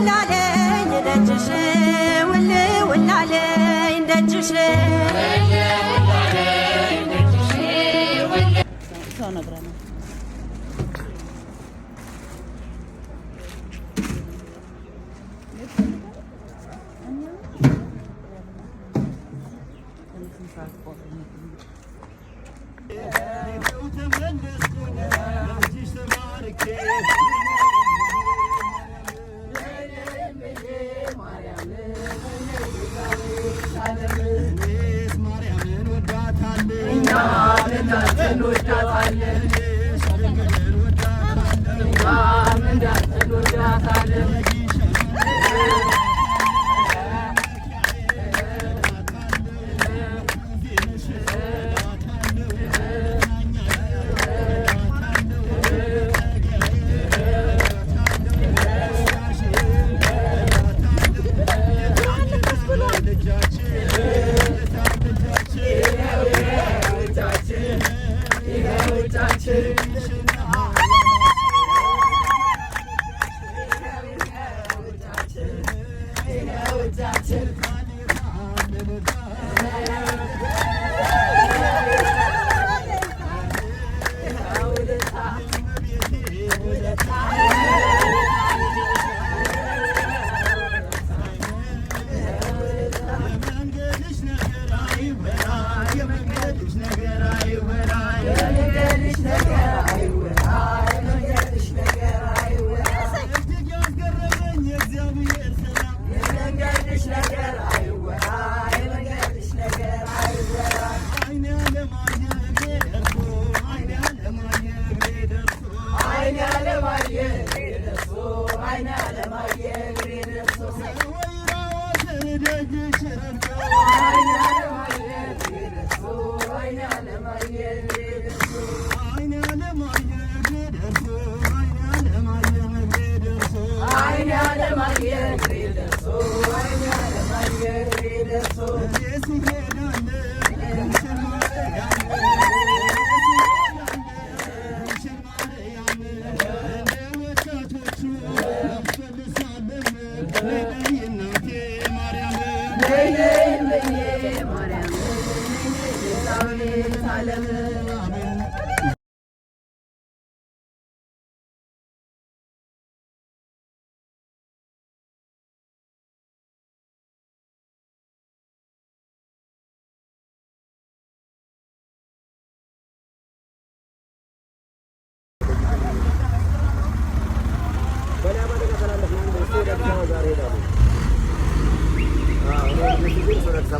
ውላለኝ ደጅሽ ውላለኝ ደጅሽ ሰው ነግረናል።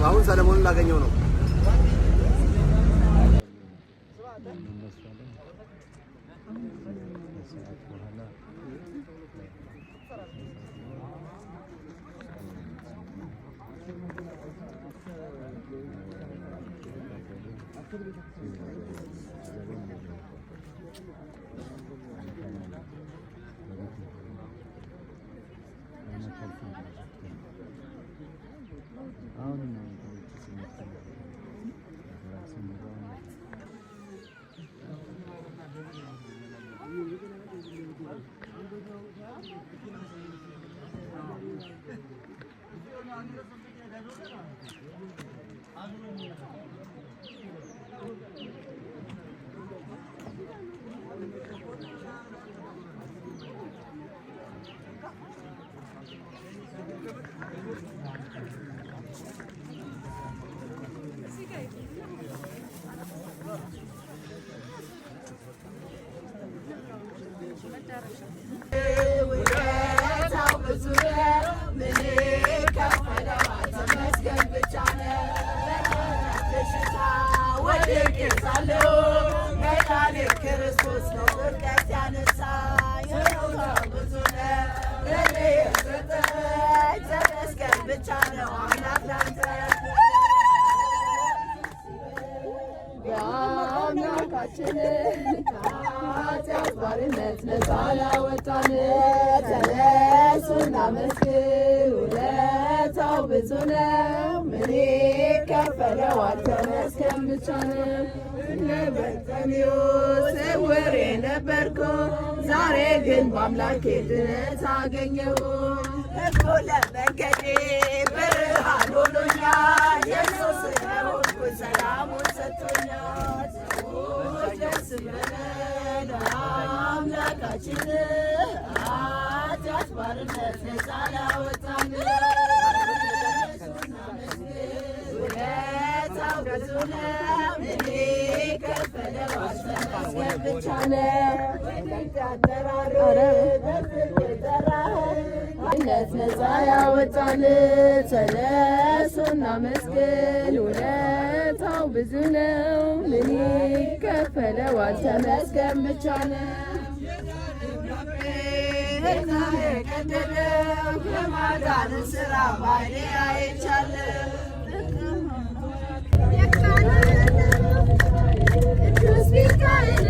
አሁን ሰለሞንን ላገኘው ነው። ብዙ ነው ምን ከፈለው አንተነስ ከምቻለ ለበጠሚው ስውር የነበርኩ ዛሬ ግን በአምላኬ ድነት አገኘሁ። እኮ ለመንገዴ ብርሃን ሆኖኛል ኢየሱስ ስለሆንኩ ሰላሙን ሰጥቶኛል። ሰዎች ደስ ይበለን አምላካችን ኃጢአት ባርነት ነፃ ላወጣን ውለታው ብዙ ነው እኔ ከፈለው አልተመስገን ብቻ ነው አጠራር በፍቅር ጠራኸን ነፃ ያወጣን ተነሱና መስገን ውለታው ብዙ ነው ምን ይከፈለዋል ተመስገን ብቻ ነው። የቀደደው የማዳን ስራ ባይኔ አይቻለሁ። ቅዱስ ሚካኤል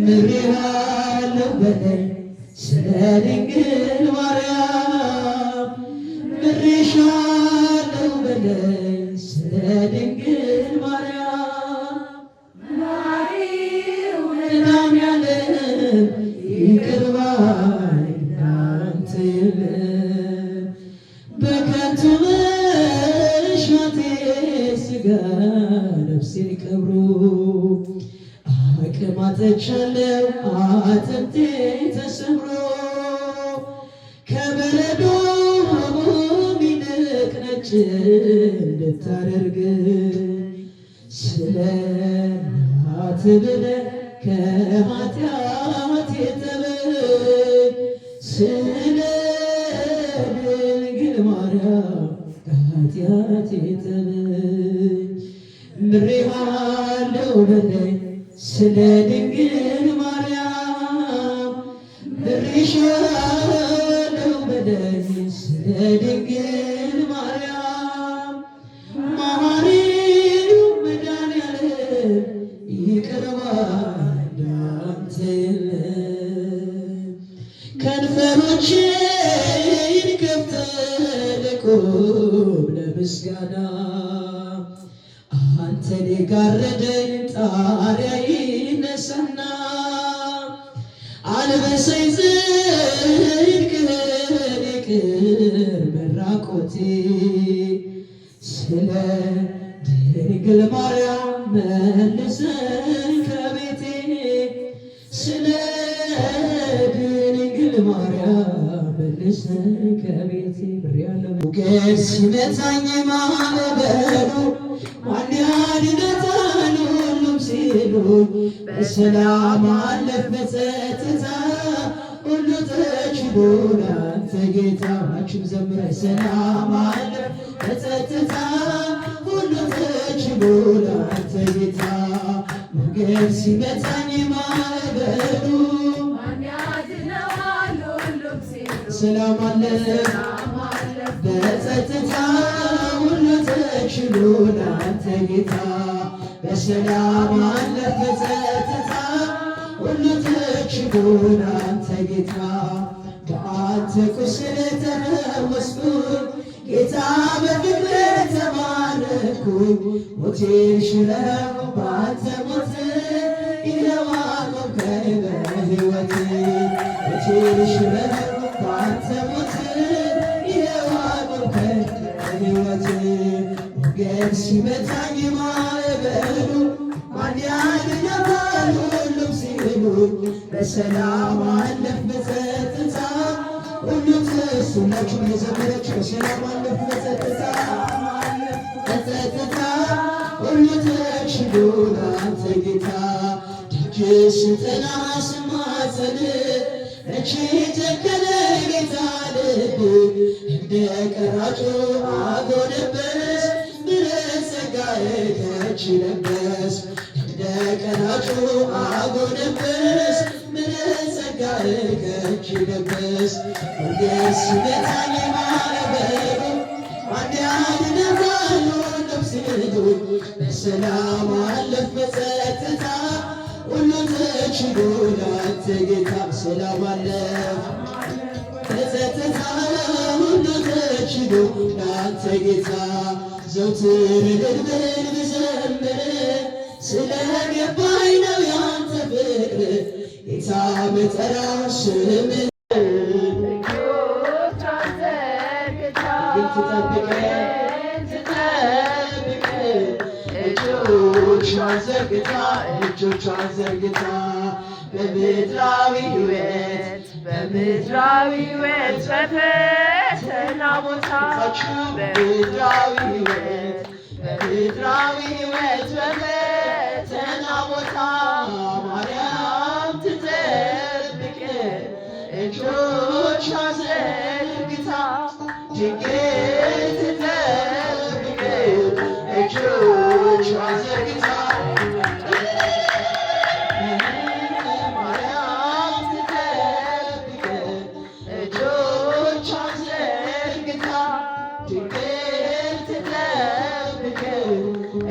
ምሬሃለሁ በለኝ ስለ ድንግል ስጋ ነፍሴን ቀብሮ አቅም አጥቻለሁ አጥንቴ ተሰብሮ ከበረዶ ሚልቅ ነጭ እንድታደርግ ስለ እናት ብለህ ከኃጢአት የተበኝ ስለ ድንግል ማርያም ከኃጢአት የተበኝ ምሬሃለሁ በለኝ ስለ ድንግል ማርያም ምሬሻለሁ በለኝ ስለ ድንግል ማርያም መሐሪው መድኃኒዓለም ይቅር ባይ እንዳንተ የለም። ከንፈሮቼን ከፍተህ ልቁም ለምስጋና አንተን የጋረደኝ ጣሪያ ይነሳና አልበሰኝ ጽድቅህን ይቅር መራቆቴ ስለ ድንግል ማርያም መልሰኝ ከቤቴ ስለ ድንግል ማርያም መልሰኝ ከቤቴ ሞገድ ሲመታኝ ማዕበሉ ማን ያድነታል ሁሉም ሲሉኝ በሰላም አለፍ በጸጥታ ሁሉ ተችሎ ላንተ ጌታ ናችሁ ዘምረ ሰላም አለፍ በጸጥታ ሁሉ ተችሎ ላንተ ጌታ ሞገድ ሲመታኝ ማዕበሉ ማን ያድነዋል ሁሉም ሲሉኝ ሰላም አለፍ በጸጥታ ሁሉ ተችሎ ላንተ ጌታ በሰላም አለፍ በጸጥታ ሁሉ ተችሎ ላንተ ጌታ በአንተ ቁስል ተፈወስኩኝ ጌታ በፍቅርህ ተባረክኩኝ ሞቴን ሽረው በአንተ ሞት ይኸው አቆምከኝ በሕይወቴ ሞቴን ሽረው በአንተ ሞት ሕይወቴ ሞገድ ሲመታኝ ማዕበሉ ማን ያድነዋል ሁሉም ሲሉኝ በሰላም አለፍ በጸጥታ ሁሉ ሁላችሁም እየዘመራችሁ በሰላም አለፍ በጸጥታ ሁሉ ተችሎ ላንተ ጌታ ደጅ ስጠና ስማጸን መቼ ጨከነ ጌታ ልብ እንደ ቀራጩ አጎነበስ ምሕረት ጸጋዬ ከእጅ ለበስ እንደ ቀራጩ አጎነበስ ምሕረት ጸጋዬ ከእጅ ለበስ ሞገድ ሲመታኝ ማዕበሉ ማን ያድነዋል ሁሉም ሲሉኝ በሰላም አለፍ በጸጥታ ሁሉ ተችሎ ላንተ ጌታ በሰላም አለፍ በጸጥታ ሁሉ ተችሎ ላንተ ጌታ ዘውትር ልብል ብዘምር ስለገባኝ ነው ያንተ ፍቅር ጌታ በጠራው ስም እጆቿን ዘርግታ በምድራዊ ሕይወት በፈተና ቦታ በምድራዊ ሕይወት በፈተና ቦታ ማርያም ትጠብቅ እጆቿን ዘርግታ ድንግል ትጠብቅ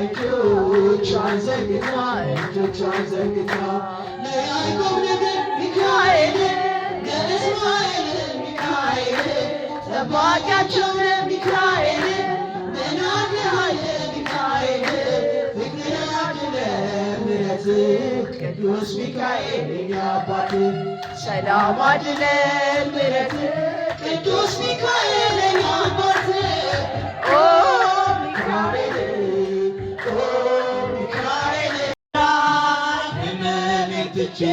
እጆቿን ዘርግታ እጆቿን ዘርግታ ለያዕቆብ ነገድ ሚካኤል ለእስማኤል ሚካኤል ጠባቂያቸው ሚካኤል መናገር ሚካኤል ፍቅር አድለ ምሕረት ቅዱስ ሚካኤል የእኛ አባት ሰላም አድለ ምሕረት ቅዱስ ሚካኤል የእኛ አባት ሚካኤል ጸንቼ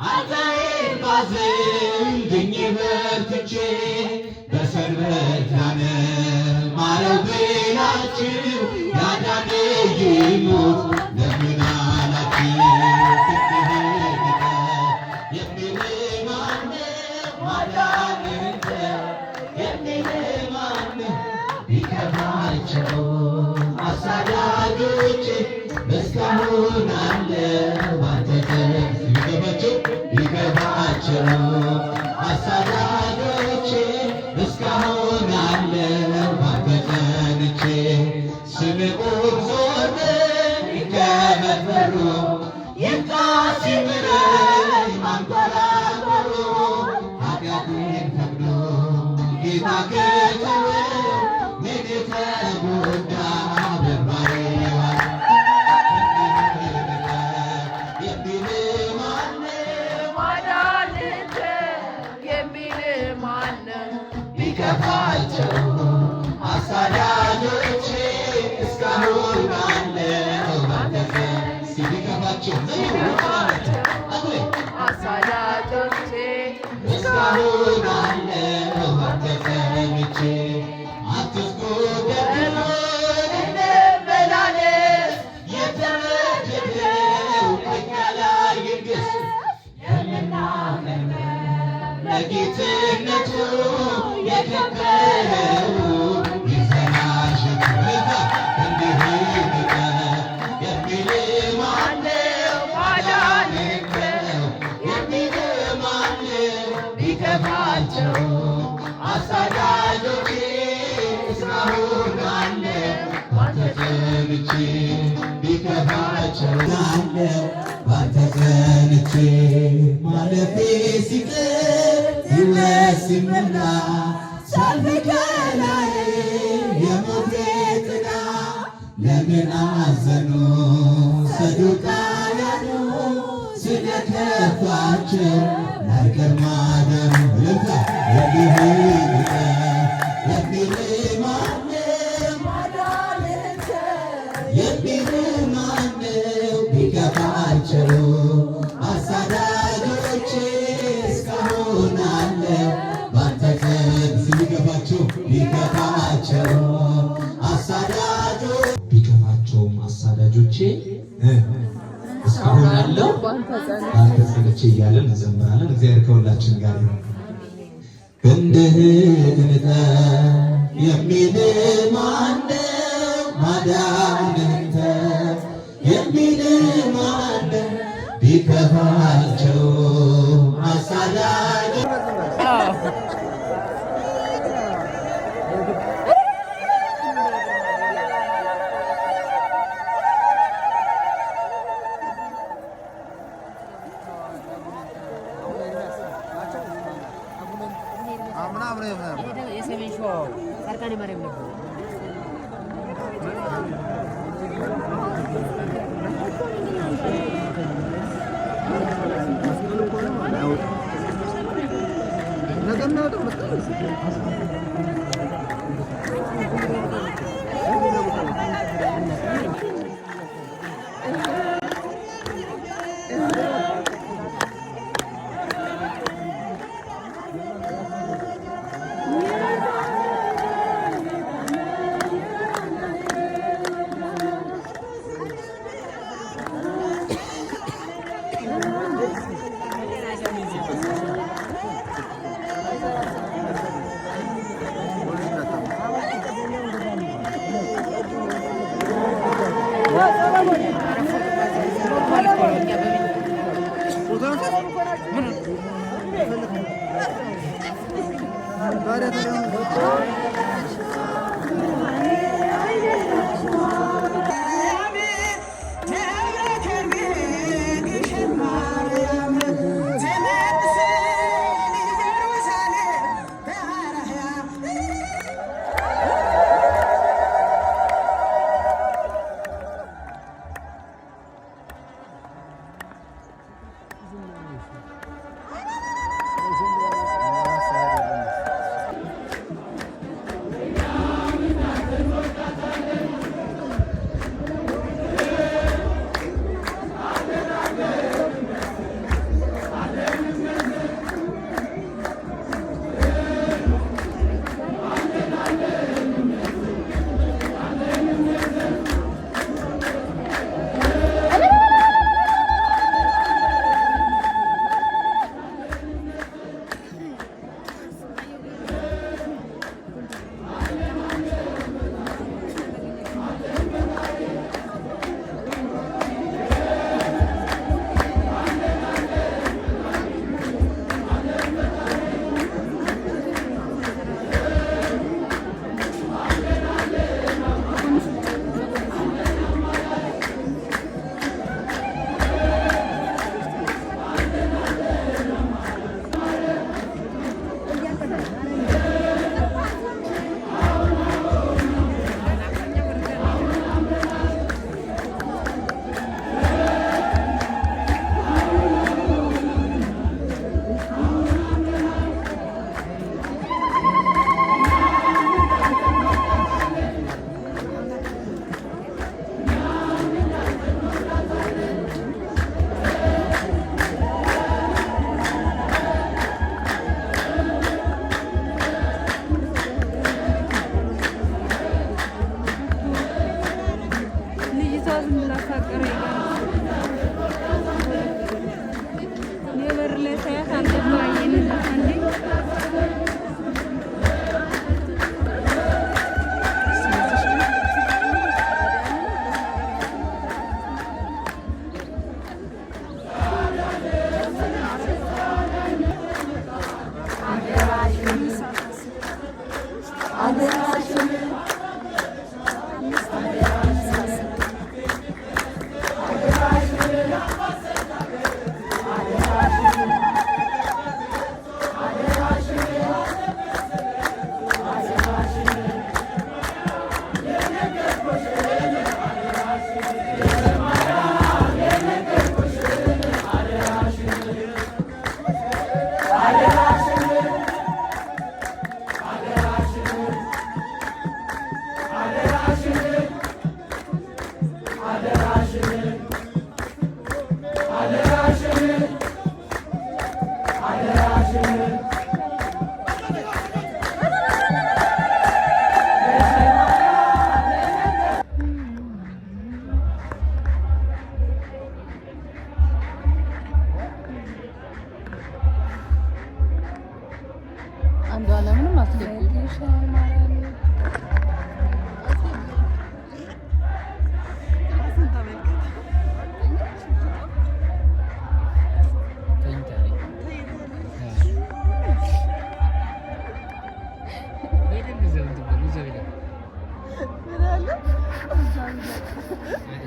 አልጋዬን ባዝን ድኜ በርትቼ በሰንበት ዳነ ማረው ብላችሁ ያዳነኝ ሞት ለምን አላችሁ? የሚል ማነው ማዳንንተ የሚል ማነው ቢከፋቸው አሳዳጆች እስካሁን አለ ባንተ ቢገባቸው አሳዳጆች እስካሁን አለ ባንተ ጸንቼ ስምዖን ዞር ከመፈሩ ይብቃ ሲምረኝ ማንኮራኮሩ ኃጢአቴን ፈቅዶ ጌታ ከተወ ምን ተጎዳ በባዬ የሚል ማነው ማዳንንተ የሚል ማነው ቢከፋቸው አሳዳጆቼ እስካሁን አለው ባንተ ቢከፋቸው አሳዳጆቼ እስካሁን አለው ባንተ ጸንቼ አትስጉ ደግሞ እንበላለን የተመደደው ከእኛ ላይ ይንገስ የምናምነው ለጌትነቱ የከበረው ቢከፋቸው አሳዳጆቼ እስካሁን አለ ባንተ ጸንቼ ቢከፋቸው አለ ባንተ ጸንቼ ማለፌ ሲቀር ሕይወት ሲሞላ ሳልፍ ከላይ የሞቴ ጥላ ለምን አዘኑ ሰዱቃውያኑ ስለከፋቸው ላይቀር ማዳኑ ልምታ የሚል ማነው ማዳንንተ የሚል ማነው ቢከፋቸው አሳዳጆቼ እስካሁን አለ ባንተ ቢከፋቸው ቢከፋቸውም አሳዳጆቼ እስካሁን አለው ባንተ ጸንቼ እያለን እንዘምራለን። እግዚአብሔር ከሁላችን ጋር ይሁን። ክንድህን የሚል ማነው ማዳንንተ የሚል ማነው ቢከፋቸው አሳዳጆቼ የሰሜን ሸዋ ጻድቃኔ ማርያም ነበሩ።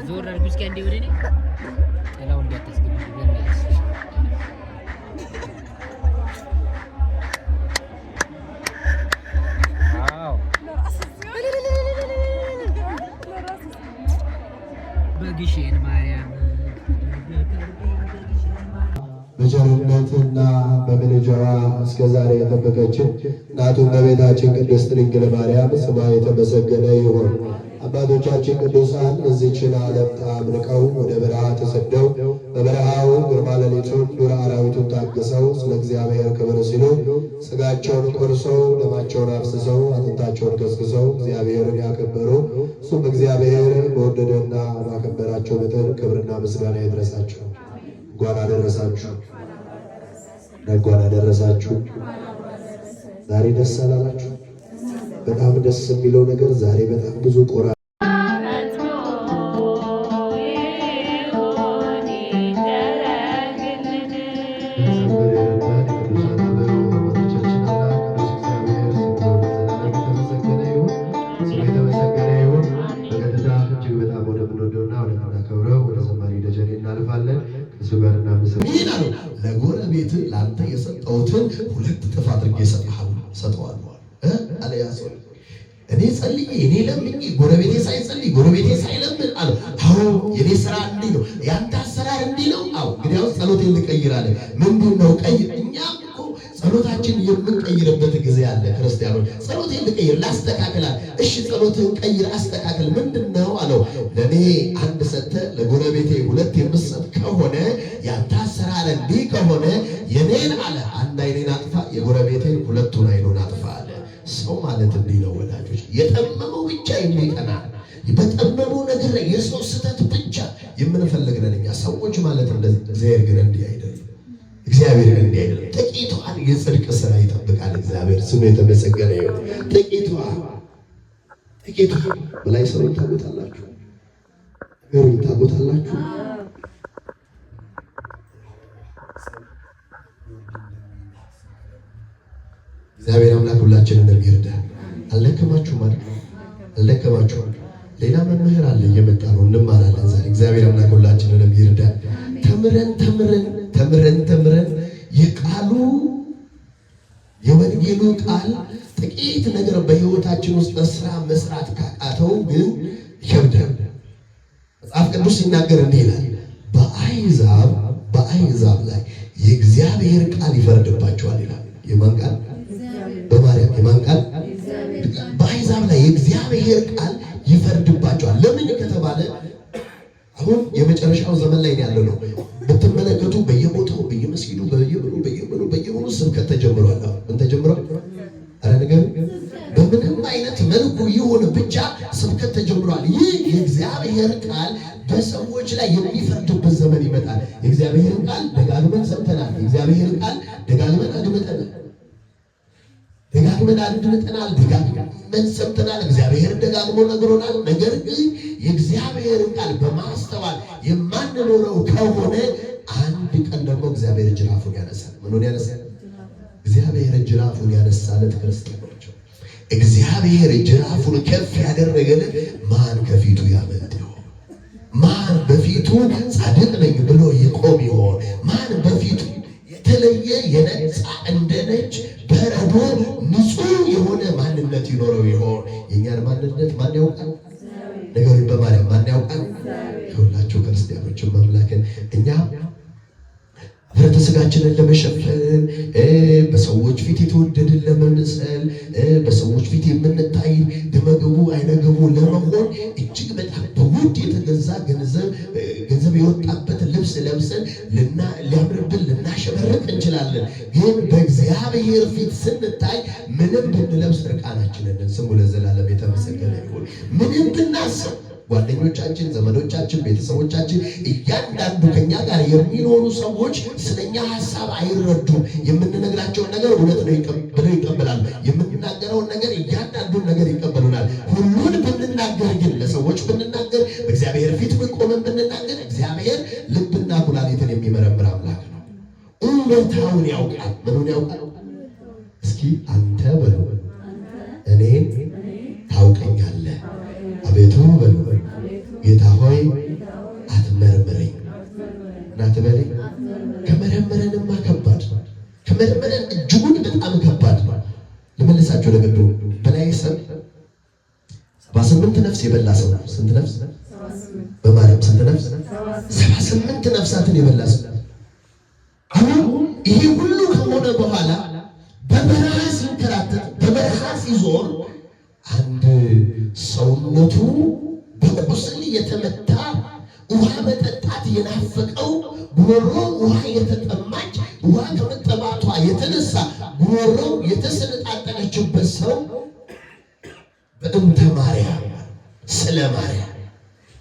ዞር አድርጉ እስኪ አንዴ ወደ እኔ ጥላው እንዳታስገቡ በእናትሽ። አዎ በግሼን ማርያም በቸርነትና በምልጃዋ እስከ ዛሬ የጠበቀችን እናቱ እመቤታችን ቅድስት ድንግል ማርያም ስሟ የተመሰገነ ይሁን። አባቶቻችን ቅዱሳን እዚችን ዓለም አምልቀው ወደ በረሃ ተሰደው በበረሃው ግርማ ሌሊቱን ዱር አራዊቱን ታግሰው ስለ እግዚአብሔር ክብር ሲሉ ሥጋቸውን ቆርሰው ደማቸውን አፍስሰው አጥንታቸውን ከስክሰው እግዚአብሔርን ያከበሩ እሱም እግዚአብሔር በወደደና ባከበራቸው መጠን ክብርና ምስጋና ይድረሳቸው። እንኳን አደረሳችሁ፣ እንኳን አደረሳችሁ። ዛሬ ደስ አላላችሁ? በጣም ደስ የሚለው ነገር ዛሬ በጣም ብዙ ቆራ ለጎረቤት ላንተ የሰጠሁትን 2 እጥፍ አድርጌ ሰጠዋለሁ አለ ያ ሰው። እኔ ጸልዬ እኔ ለምኜ ጎረቤቴ ሳይጸልይ ጎረቤቴ ሳይለምን አለ። አዎ የኔ ስራ እንዲህ ነው፣ ያንተ አሰራር እንዲህ ነው። አዎ እንግዲያው ጸሎቴን ልቀይር አለ። ምንድን ነው ቀይር? እኛም እኮ ጸሎታችን የምንቀይርበት ጊዜ አለ። ክርስቲያኖች ጸሎቴን ልቀይር ላስተካክላል። እሺ ጸሎትህን ቀይር አስተካክል። ምንድን ነው አለው። ለእኔ 1 ሰጥተህ ለጎረቤቴ 2 የምትሰጥ ከሆነ ያንተ አሰራር እንዲህ ከሆነ የኔን አለ 1 ዓይኔን አጥፋ፣ የጎረቤቴን 2ቱን ዓይኑን አጥፋ አለ። ሰው ማለት እንዲህ ነው ወዳጆች፣ የጠመመው ብቻ የሚቀና በጠመመው ነገር ላይ የሰው ስህተት ብቻ የምንፈልግ ነን እኛ ሰዎች ማለት እንደዚህ። እግዚአብሔር ግን እንዲህ አይደለም። እግዚአብሔር ግን እንዲህ አይደለም። ጥቂቷን የጽድቅ ስራ ይጠብቃል እግዚአብሔር። ስሙ የተመሰገነ ይሁን። ጥቂቷን በላይ ሰው ታጎታላችሁ፣ ነገሩን ታጎታላችሁ። እግዚአብሔር አምላክ ሁላችንን ይርዳ። አልደከማችሁም ማለት ነው። አልደከማችሁም። ሌላ መምህር አለ እየመጣ ነው፣ እንማራለን ዛሬ። እግዚአብሔር አምላክ ሁላችንን ይርዳ። ተምረን የቃሉ የወንጌሉ ቃል ጥቂት ነገር በሕይወታችን ውስጥ መስራት ካቃተው ግን ይከብዳል። መጽሐፍ ቅዱስ ሲናገር እንዲህ ይላል፣ በአሕዛብ ላይ የእግዚአብሔር ቃል ይፈርድባቸዋል ይላል። የማን ቃል? በማርያም የማን ቃል? በአሕዛብ ላይ የእግዚአብሔር ቃል ይፈርድባቸዋል። ለምን ከተባለ አሁን የመጨረሻው ዘመን ላይ ያለ ነው። ብትመለከቱ በየቦታው በየመስጊዱ በየምኑ ስብከት ተጀምሯል። ምን ተጀምሯል? አረ ነገር በምንም አይነት መልኩ ይሁን ብቻ ስብከት ተጀምሯል። ይህ የእግዚአብሔር ቃል በሰዎች ላይ የሚፈርድበት ዘመን ይመጣል። የእግዚአብሔር ቃል ደጋግመን ሰምተናል። የእግዚአብሔር ቃል ደጋግመን አድምጠናል። ደጋግመን ሰምተናል። እግዚአብሔር ደጋግሞ ነግሮናል። ነገር ግን የእግዚአብሔር ቃል በማስተዋል የማንኖረው ከሆነ አንድ ቀን ደግሞ እግዚአብሔር ጅራፉን ያነሳል። ምኑን ያነሳል? እግዚአብሔር ጅራፉን ያነሳለት ክርስቲያኖች፣ እግዚአብሔር ጅራፉን ከፍ ያደረገለት ማን ከፊቱ ያመልጥ ይሆን? ማን በፊቱ ጻድቅ ነኝ ብሎ ይቆም ይሆን? ማን በፊቱ የተለየ የነጻ እንደ ነጭ በረዶ ንጹህ የሆነ ማንነት ይኖረው ይሆን? የእኛን ማንነት ማን ያውቃል? ነገሩን በማርያም ማን ያውቃል? ሁላችሁ ክርስቲያኖችን ማምላክን እኛ ህብረተ ስጋችንን ለመሸፈን በሰዎች ፊት የተወደድን ለመምሰል በሰዎች ፊት የምንታይ ደመገቡ አይነገቡ ለመሆን እጅግ በጣም በውድ የተገዛ ገንዘብ የወጣበት ልብስ ለብሰን ሊያምርብን ልናሸበርቅ እንችላለን። ግን በእግዚአብሔር ፊት ስንታይ ምንም ብንለብስ እርቃናችንን ስሙ ለዘላለም የተመሰገነ ይሁን። ምንም ብናስብ ጓደኞቻችን፣ ዘመዶቻችን፣ ቤተሰቦቻችን እያንዳንዱ ከኛ ጋር የሚኖሩ ሰዎች ስለኛ ሐሳብ አይረዱም። የምንነግራቸውን ነገር እውነት ነው ብለው ይቀበላሉ። የምንናገረውን ነገር እያንዳንዱን ነገር ይቀበሉናል። ሁሉን ብንናገር ግን ለሰዎች ብንናገር በእግዚአብሔር ፊት ቆመን ብንናገር እግዚአብሔር ልብና ኩላሊትን የሚመረምር አምላክ ነው። እውነታውን ያውቃል። ምኑን ያውቃል? እስኪ አንተ በሉ እኔን ታውቀኛለህ አቤቱ በሉ ጌታ ሆይ አትመርምረኝ ናትበለኝ። ከመረመረንማ ከባድ ነው። ከመረመረን እጅጉን በጣም ከባድ ነው። ልመልሳቸው ለገዱ በላይ ሰብ 78 ነፍስ የበላ ሰው ነው። ስንት ነፍስ? በማርያም ስንት ነፍስ? 78 ነፍሳትን የበላ ሰው። አሁን ይሄ ሁሉ ከሆነ በኋላ በበረሃ ሲንከራተት በበረሃ ሲዞር አንድ ሰውነቱ በቁስል የተመታ ውሃ መጠጣት የናፈቀው ጉሮሮ ውሃ የተጠማች ውሃ ከመጠማቷ የተነሳ ጉሮሮ የተሰነጣጠቀችበት ሰው በእንተ ማርያም ስለ ማርያም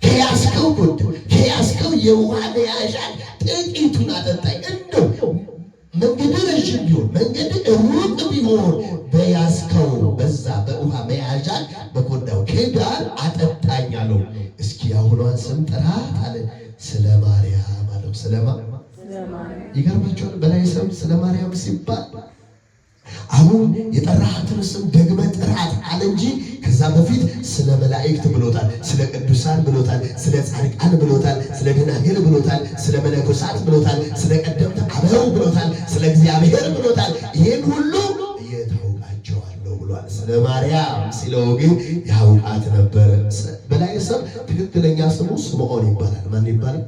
ከያዝከው ጉድ ከያዝከው የውሃ መያዣ ጥቂቱን አጠጣኝ። እንደው መንገድ ረዥም ቢሆን መንገድ ሩቅ ቢሆን በያዝከው በዛ በውሃ መያዣ በጎዳው ከዳር አጠጣኝ አለው። እስኪ አሁኗን ስም ጥራት አለ። ስለ ማርያም አለው። ስለማ ይገርማችኋል። በላይ ስም ስለ ማርያም ሲባል አሁን የጠራሃትን ስም ደግመ ጥራት አለ እንጂ ከዛ በፊት ስለ መላእክት ብሎታል፣ ስለ ቅዱሳን ብሎታል፣ ስለ ጻድቃን ብሎታል፣ ስለ ደናግል ብሎታል፣ ስለ መነኮሳት ብሎታል፣ ስለ ቀደምት አበው ብሎታል፣ ስለ እግዚአብሔር ብሎታል። ይሄን ሁሉ እየታውቃቸዋለሁ ብሏል። ስለ ማርያም ሲለው ግን ያውቃት ነበር። በላይ ስም ትክክለኛ ስሙ ስምዖን ይባላል። ማን ይባላል?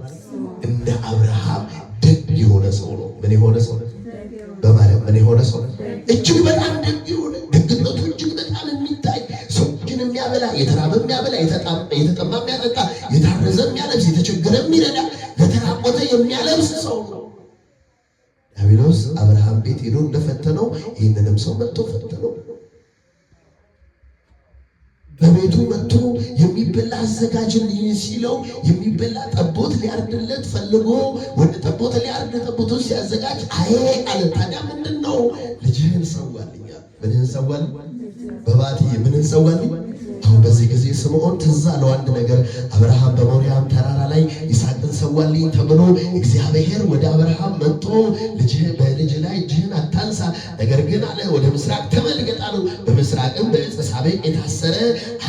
እንደ አብርሃም ደግ የሆነ ሰው ነው። ምን የሆነ ሰው? በማርያም ምን የሆነ ሰው? እጅግ በጣም ደግ የሆነ ደግነቱ እጅግ በጣም የሚታይ ሰዎችን የሚያበላ የተራበ የሚያበላ የተጠማ የሚያጠጣ የታረዘ የሚያለብስ የተቸገረ የሚረዳ ለተራቆተ የሚያለብስ ሰው ነው። ዲያብሎስ አብርሃም ቤት ሄዶ እንደፈተነው ይህንንም ሰው መጥቶ ፈተነው። በቤቱ መጥቶ የሚበላ አዘጋጅልኝ ሲለው የሚበላ ጠቦት ሊያርድለት ፈልጎ ወደ ጠቦት ሊያርድ ጠቦቱን ሲያዘጋጅ አይ አለ። ታዲያ ምንድን ነው? ልጅህን ሰዋልኛ። ምንህን ሰዋልኝ? በባትዬ ምንህን ሰዋልኝ? አሁን በዚህ ጊዜ ስምዖን ትዝ አለው አንድ ነገር። አብርሃም በሞሪያም ተራራ ላይ ይስሐቅን ሰዋልኝ ተብሎ እግዚአብሔር ወደ አብርሃም መጥቶ በልጅ ላይ እጅህን አታንሳ፣ ነገር ግን አለ ወደ ምስራቅ ተመልከት አለው። በምስራቅም በዕፀ ሳቤቅ የታሰረ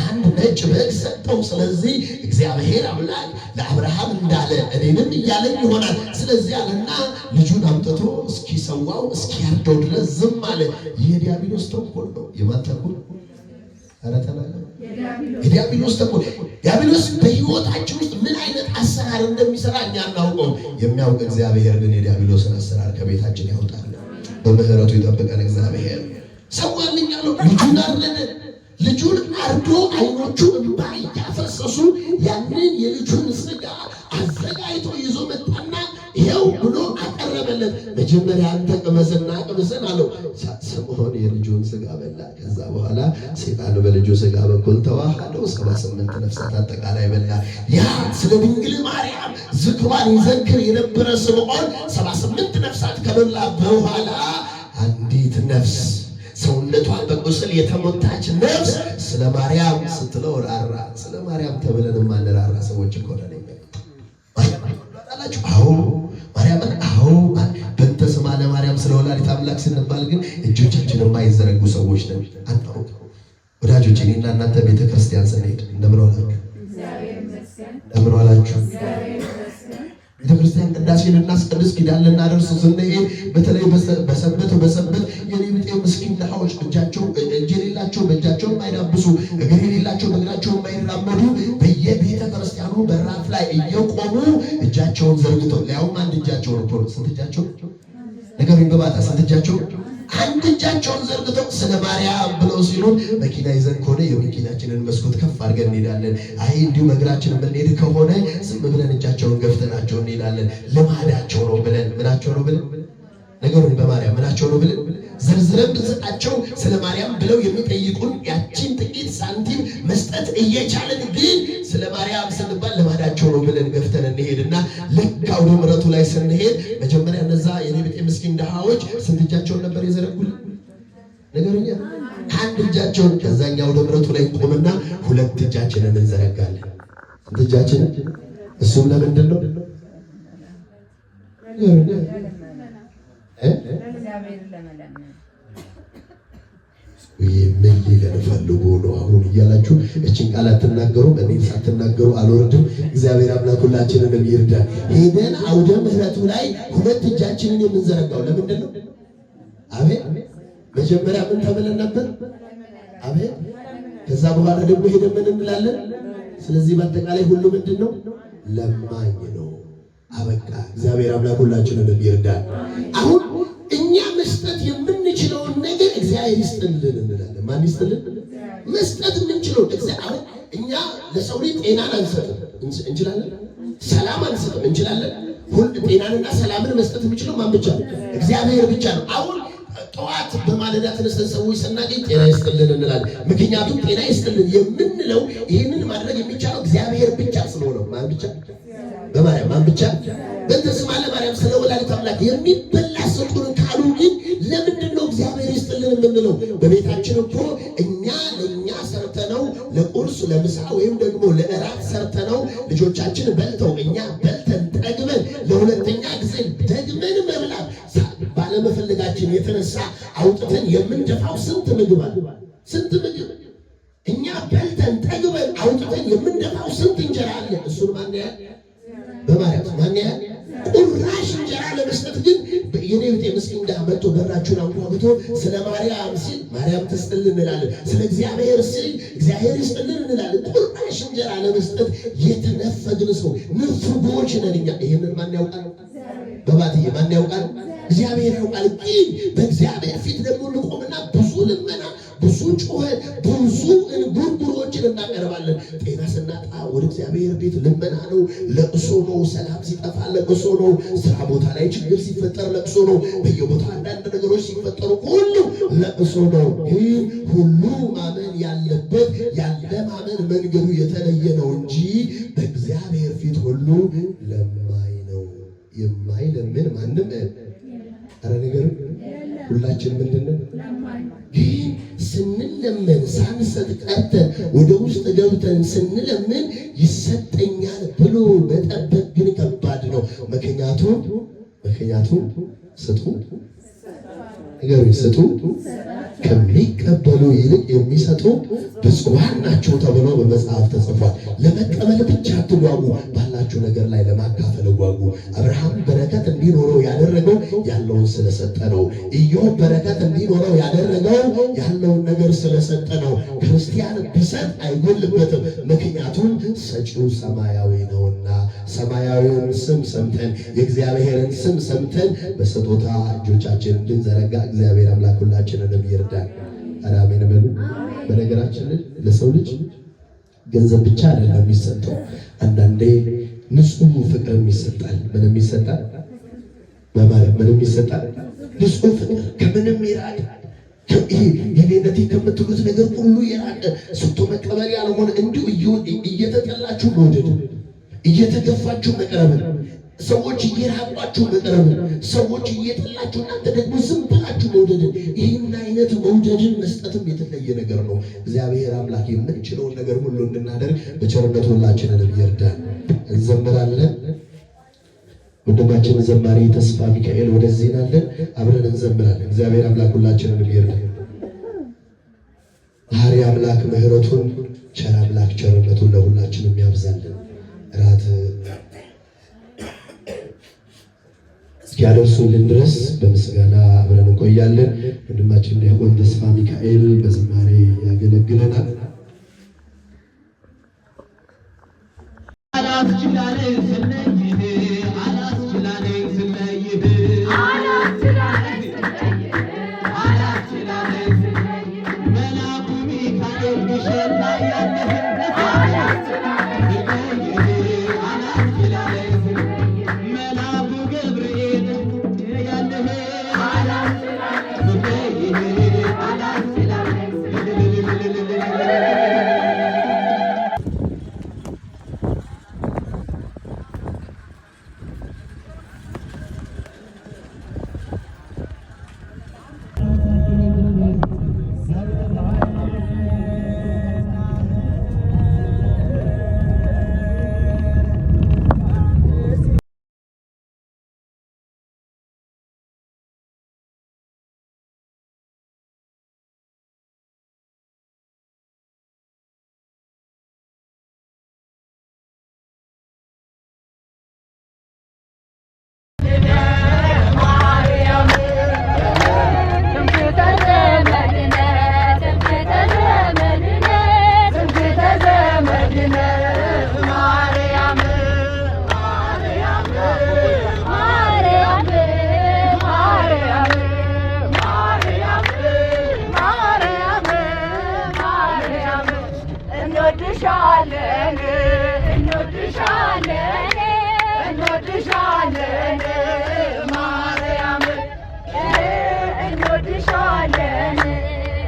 አንድ ነጭ በግ ሰጠው። ስለዚህ እግዚአብሔር አምላክ ለአብርሃም እንዳለ እኔንም እያለኝ ይሆናል። ስለዚህ አለና ልጁን አምጥቶ እስኪሰዋው እስኪያርደው ድረስ ዝም አለ። ይህ ዲያብሎስ ተንኮል ነው። የማን ተንኮል? የዲያብሎስ ተንኮል። ዲያብሎስ በሕይወታችን ውስጥ ምን አይነት አሰራር እንደሚሰራ እኛ እናውቀው። የሚያውቅ እግዚአብሔር ግን የዲያብሎስን አሰራር ከቤታችን ያወጣል። በምህረቱ ይጠብቀን እግዚአብሔር። ሰዋልኝ አለው። ልጁን አረደ። ልጁን አርዶ አይኖቹ እንባ እያፈሰሱ ያንን የልጁን ስጋ አዘጋጅቶ ይዞ መጣና ይኸው ብሎ አቀረበ። አቀረበለት። መጀመሪያ አንተ ቅመስና ቅመስን አለው። ስምዖን የልጁን ስጋ በላ። ከዛ በኋላ ሰይጣን በልጁ ስጋ በኩል ተዋሃደው 78 ነፍሳት አጠቃላይ በላ። ያ ስለ ድንግል ማርያም ዝክሯን ይዘክር የነበረ ስምዖን 78 ነፍሳት ከበላ በኋላ አንዲት ነፍስ ሰውነቷን በቁስል የተሞታች ነፍስ ስለ ማርያም ስትለው ራራ። ስለ ማርያም ተብለን ማንራራ ሰዎች እኮ ነን። አዎ ማርያምን አዎ በእንተ ስማ ለማርያም ስለ ወላዲተ አምላክ ስንባል ግን እጆቻችን የማይዘረጉ ሰዎች ነን። አንተው ወዳጆቼ እኔና እናንተ ቤተክርስቲያን ስንሄድ እንደምን ዋላችሁ? እንደምን ዋላችሁ? ቤተክርስቲያን ቅዳሴ ልናስቀድስ ኪዳን ልናደርስ ስንሄድ በተለይ በሰንበት የኔ ብጤ ምስኪን ድሃዎች እጅ የሌላቸው በእጃቸው የማይዳብሱ እግር የሌላቸው በእግራቸው የማይራመዱ በየቤተ ክርስቲያኑ በራፍ ላይ እየቆሙ እጃቸውን ዘርግተው ሊያውም አንድ እጃቸውን እኮ ስንት እጃቸው ነገር ይገባታ ስንት እጃቸው አንድ እጃቸውን ዘርግተው ስለ ማርያም ብለው ሲሉን መኪና ይዘን ከሆነ የመኪናችንን መስኮት ከፍ አድርገን እንሄዳለን። አይ እንዲሁ በእግራችን የምንሄድ ከሆነ ዝም ብለን እጃቸውን ገፍተናቸው እንሄዳለን። ልማዳቸው ነው ብለን ምናቸው ነው ብለን ነገሩን በማርያም ምናቸው ነው ብለን ዘርዝረን ብንሰጣቸው ስለ ማርያም ብለው የሚጠይቁን ያቺን ጥቂት ሳንቲም መስጠት እየቻለን ግን ስለ ማርያም ስንባል ልማዳቸው ነው ብለን ገፍተን እንሄድና ልክ አውደ ምሕረቱ ላይ ስንሄድ መጀመሪያ እነዛ የኔ ብጤ ምስኪን ድሃዎች ስንት እጃቸውን ነበር የዘረጉልን? ነገሩኛ አንድ እጃቸውን። ከዛኛ አውደ ምሕረቱ ላይ ቆምና ሁለት እጃችንን እንዘረጋለን። ስንት እጃችንን? እሱም ለምንድን ነው? ምን ሊለን ፈልጎ ነው አሁን እያላችሁ እችን ቃል አትናገሩም። እኔ ሳትናገሩ አልወርድም። እግዚአብሔር አምላክ ሁላችንን ይርዳል። ሄደን አውደ ምሕረቱ ላይ ሁለት እጃችንን የምንዘረጋው ለምንድን ነው? አሜን። መጀመሪያ ምን ተብለን ነበር? አሜን። ከዛ በኋላ ደግሞ ሄደን ምን እንላለን? ስለዚህ በአጠቃላይ ሁሉ ምንድን ነው? ለማኝ ነው። አበቃ። እግዚአብሔር አምላክ ሁላችንን ይርዳል። አሁን እኛ መስጠት የምንችለውን ነገር እግዚአብሔር ይስጥልን እንላለን። ማን ይስጥልን? መስጠት የምንችለው እግዚአብሔር። እኛ ለሰው ልጅ ጤናን አንሰጥም፣ እንችላለን። ሰላም አንሰጥም፣ እንችላለን። ሁሉ ጤናንና ሰላምን መስጠት የሚችለው ማን ብቻ ነው? እግዚአብሔር ብቻ ነው። አሁን ጠዋት በማለዳ ተነስተን ሰዎች ስናገኝ ጤና ይስጥልን እንላለን። ምክንያቱም ጤና ይስጥልን የምንለው ይህንን ማድረግ የሚቻለው እግዚአብሔር ብቻ ስለሆነ ማን ብቻ? በማርያም ማን ብቻ? በእንተ ስማ ለማርያም ስለ ወላዲተ አምላክ የሚበላ ስጡን ካሉ ግን ለምንድን ነው እግዚአብሔር ይስጥልን የምንለው? በቤታችን እኮ እኛ ለእኛ ሰርተነው ለቁርስ ለምሳ ወይም ደግሞ ለእራት ሰርተነው ልጆቻችን በልተው እኛ በልተን ጠግበን ለሁለተኛ ጊዜ ደግመን መብላት ባለመፈለጋችን የተነሳ አውጥተን የምንደፋው ስንት ምግብ አለ? ስንት ምግብ እኛ በልተን ጠግበን አውጥተን የምንደፋው ስንት እንጀራ አለ? እሱን ማን ያህል? በማርያም ማን ያህል? ቁራሽ እንጀራ ለመስጠት ግን የኔ ብጤ ምስኪን ድሃ መጥቶ በራችሁን አንኳኩቶ ስለ ማርያም ሲል ማርያም ትስጥልን እንላለን። ስለ እግዚአብሔር ሲል እግዚአብሔር ይስጥልን እንላለን። ቁራሽ እንጀራ ለመስጠት የተነፈግን ሰው ንፉጎች ነን እኛ። ይህንን ማን ያውቃል? በባትዬ ማን ያውቃል? እግዚአብሔር ያውቃል። ግን በእግዚአብሔር ፊት ደግሞ እንቆምና ብዙ ልመና፣ ብዙ ጩኸት፣ ብዙ እንጉርጉሮችን እናቀርባለን። ጤና ስናጣ ወደ እግዚአብሔር ቤት ልመና ነው፣ ለቅሶ ነው። ሰላም ሲጠፋ ለቅሶ ነው። ስራ ቦታ ላይ ችግር ሲፈጠር ለቅሶ ነው። በየቦታው አንዳንድ ነገሮች ሲፈጠሩ ሁሉ ለቅሶ ነው። ግን ሁሉ ማመን ያለበት ያለ ማመን መንገዱ የተለየ ነው እንጂ በእግዚአብሔር ፊት ሁሉ ለማኝ ነው። የማይለምን ማንም አረ ነገር ሁላችን ምንድነው? ግን ስንለምን ሳንሰጥ ቀርተን ወደ ውስጥ ገብተን ስንለምን ይሰጠኛል ብሎ መጠበቅ ግን ከባድ ነው። ምክንያቱም ስጡ ነገሩ ስጡ ከሚቀበሉ ይልቅ የሚሰጡ ብፁዓን ናቸው ተብሎ በመጽሐፍ ተጽፏል። ለመቀበል ብቻ አትጓጉ፣ ባላችሁ ነገር ላይ ለማካፈል ጓጉ። አብርሃም በረከት እንዲኖረው ያደረገው ያለውን ስለሰጠ ነው። ኢዮብ በረከት እንዲኖረው ያደረገው ያለውን ነገር ስለሰጠ ነው። ክርስቲያን ቢሰጥ አይጎልበትም፣ ምክንያቱም ሰጪው ሰማያዊ ነውና። ሰማያዊውን ስም ሰምተን የእግዚአብሔርን ስም ሰምተን በስጦታ እጆቻችን እንድንዘረጋ እግዚአብሔር አምላክ ሁላችንንም ይርዳል። አሜን በሉ። በነገራችን ለሰው ልጅ ገንዘብ ብቻ አይደለም የሚሰጠው። አንዳንዴ ንጹህ ፍቅርም ይሰጣል። ምንም ይሰጣል። በማለት ምንም ይሰጣል ንጹህ ፍቅር ከምንም ይራቅ የኔነቴ ከምትሉት ነገር ሁሉ የራቀ ስቶ መቀበል ያልሆነ እንዲሁ እየተጠላችሁ መውደድ እየተገፋችሁ መቅረብን ሰዎች እየራቋችሁ መቅረብን ሰዎች እየጠላችሁ እናንተ ደግሞ ዝም ብላችሁ መውደድን ይህን አይነት መውደድን መስጠትም የተለየ ነገር ነው። እግዚአብሔር አምላክ የምንችለውን ነገር ሁሉ እንድናደርግ በቸርነቱ ሁላችንንም ይርዳን። እንዘምራለን። ወንድማችን ዘማሪ ተስፋ ሚካኤል ወደዚህ ናለን፣ አብረን እንዘምራለን። እግዚአብሔር አምላክ ሁላችንንም ይርዳን። መሐሪ አምላክ ምሕረቱን ቸር አምላክ ቸርነቱን ለሁላችንም ያብዛልን። ራት እስኪያደርሱልን ድረስ በምስጋና አብረን እንቆያለን። ወንድማችን ዲያቆን ተስፋ ሚካኤል በዝማሬ ያገለግለናል።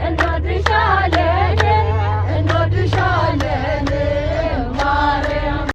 እንወድሻለን